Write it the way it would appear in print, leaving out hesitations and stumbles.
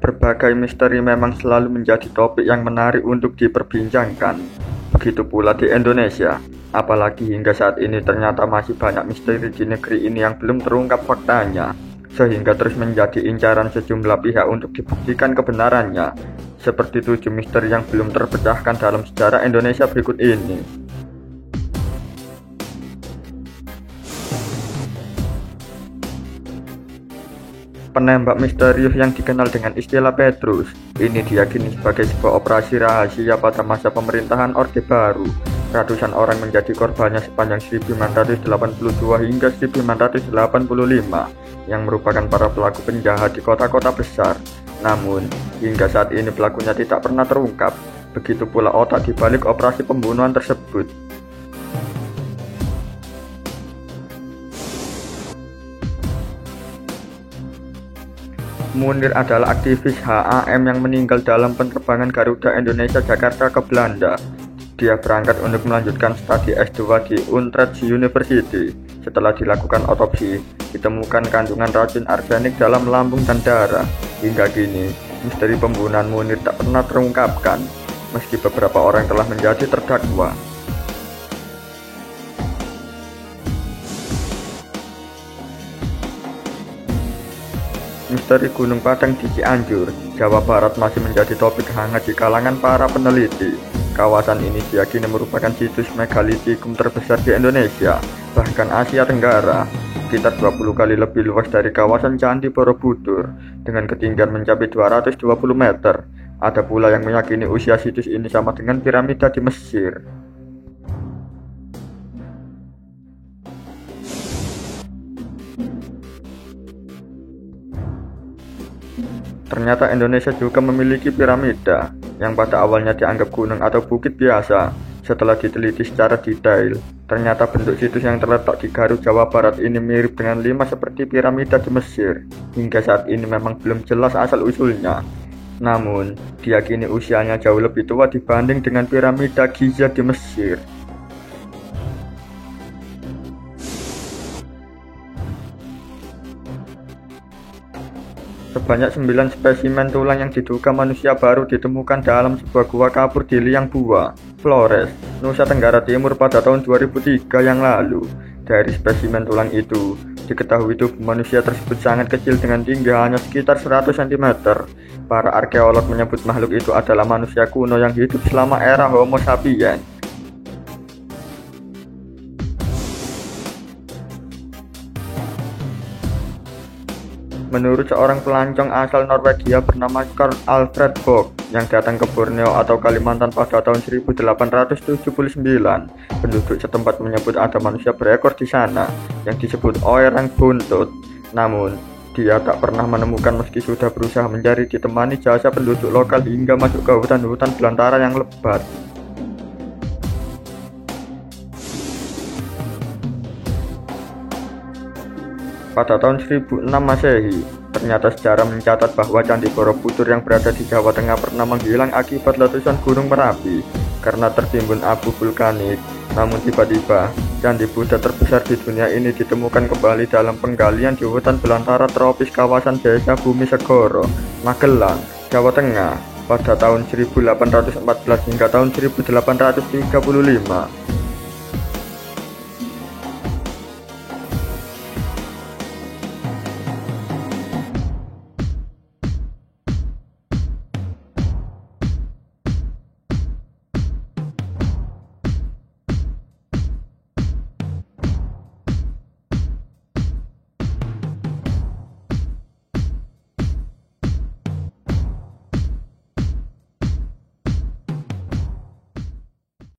Berbagai misteri memang selalu menjadi topik yang menarik untuk diperbincangkan. Begitu pula di Indonesia, apalagi hingga saat ini ternyata masih banyak misteri di negeri ini yang belum terungkap faktanya, sehingga terus menjadi incaran sejumlah pihak untuk dibuktikan kebenarannya, seperti 7 misteri yang belum terpecahkan dalam sejarah Indonesia berikut ini. Penembak misterius yang dikenal dengan istilah Petrus ini diyakini sebagai sebuah operasi rahasia pada masa pemerintahan Orde Baru. Ratusan orang menjadi korbannya sepanjang 1982 hingga 1985 yang merupakan para pelaku penjahat di kota-kota besar. Namun, hingga saat ini pelakunya tidak pernah terungkap. Begitu pula otak di balik operasi pembunuhan tersebut. Munir adalah aktivis HAM yang meninggal dalam penerbangan Garuda Indonesia Jakarta ke Belanda. Dia berangkat untuk melanjutkan studi S2 di Utrecht University. Setelah dilakukan otopsi, ditemukan kandungan racun arsenik dalam lambung dan darah. Hingga kini, misteri pembunuhan Munir tak pernah terungkapkan, meski beberapa orang telah menjadi terdakwa. Misteri Gunung Padang di Cianjur, Jawa Barat masih menjadi topik hangat di kalangan para peneliti. Kawasan ini diyakini merupakan situs megalitikum terbesar di Indonesia, bahkan Asia Tenggara. Sekitar 20 kali lebih luas dari kawasan Candi Borobudur, dengan ketinggian mencapai 220 meter. Ada pula yang meyakini usia situs ini sama dengan piramida di Mesir. Ternyata Indonesia juga memiliki piramida, yang pada awalnya dianggap gunung atau bukit biasa. Setelah diteliti secara detail, ternyata bentuk situs yang terletak di Garut, Jawa Barat ini mirip dengan 5 seperti piramida di Mesir. Hingga saat ini memang belum jelas asal-usulnya. Namun, diyakini usianya jauh lebih tua dibanding dengan piramida Giza di Mesir. Sebanyak 9 spesimen tulang yang diduga manusia baru ditemukan dalam sebuah gua kapur di Liangbua, Flores, Nusa Tenggara Timur pada tahun 2003 yang lalu. Dari spesimen tulang itu, diketahui tubuh manusia tersebut sangat kecil dengan tinggi hanya sekitar 100 cm. Para arkeolog menyebut makhluk itu adalah manusia kuno yang hidup selama era Homo sapiens. Menurut seorang pelancong asal Norwegia bernama Karl Alfred Bok yang datang ke Borneo atau Kalimantan pada tahun 1879, penduduk setempat menyebut ada manusia berekor di sana yang disebut Orang Buntut. Namun, dia tak pernah menemukan meski sudah berusaha mencari ditemani jasa penduduk lokal hingga masuk ke hutan-hutan belantara yang lebat. Pada tahun 1006 Masehi, ternyata sejarah mencatat bahwa Candi Borobudur yang berada di Jawa Tengah pernah menghilang akibat letusan Gunung Merapi karena tertimbun abu vulkanik. Namun tiba-tiba, Candi Buddha terbesar di dunia ini ditemukan kembali dalam penggalian di hutan belantara tropis kawasan Desa Bumi Segoro, Magelang, Jawa Tengah pada tahun 1814 hingga tahun 1835.